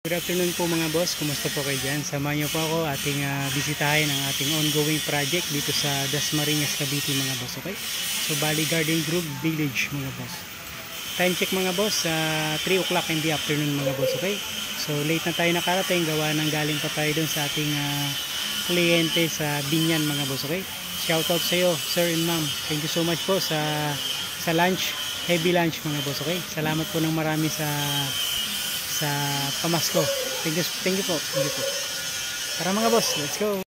Good afternoon po mga boss, kumusta po kayo dyan? Samahan niyo po ako ating bisitahin ang ating ongoing project dito sa Dasmariñas, Cavite mga boss, okay? So Bali Garden Grove Village mga boss. Time check mga boss, 3 o'clock in the afternoon mga boss, okay? So late na tayo nakarating, gawa ng galing pa tayo dun sa ating kliyente sa Binyan mga boss, okay? Shout out sa iyo sir and ma'am, thank you so much po sa lunch, heavy lunch mga boss, okay? Salamat po ng marami sa pamasko. Thank you po. Tara mga boss, let's go.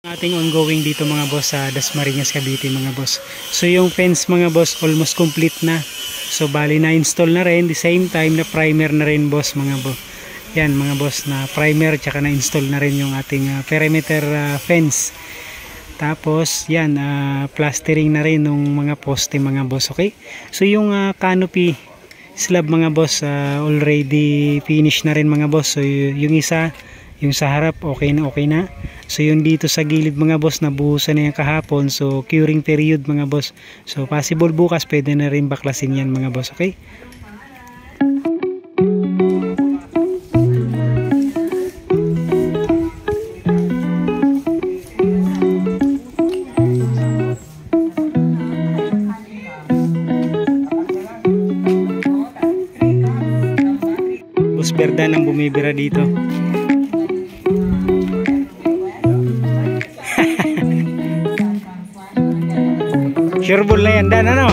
Ating ongoing dito mga boss sa Dasmariñas, Cavite mga boss. So yung fence mga boss almost complete na. So bali na install na rin, the same time na primer na rin boss mga boss. Yan mga boss, na primer tsaka na install na rin yung ating perimeter fence. Tapos yan, plastering na rin ng mga poste mga boss, okay? So yung canopy slab mga boss already finished na rin mga boss. So yung isa, yung sa harap okay na. So yung dito sa gilid mga boss, nabuhusan na yung kahapon. So curing period mga boss. So possible bukas pwede na rin baklasin yan mga boss, okay? Boss Berdan ang bumibira dito. Sureball na yan, Dan, ano?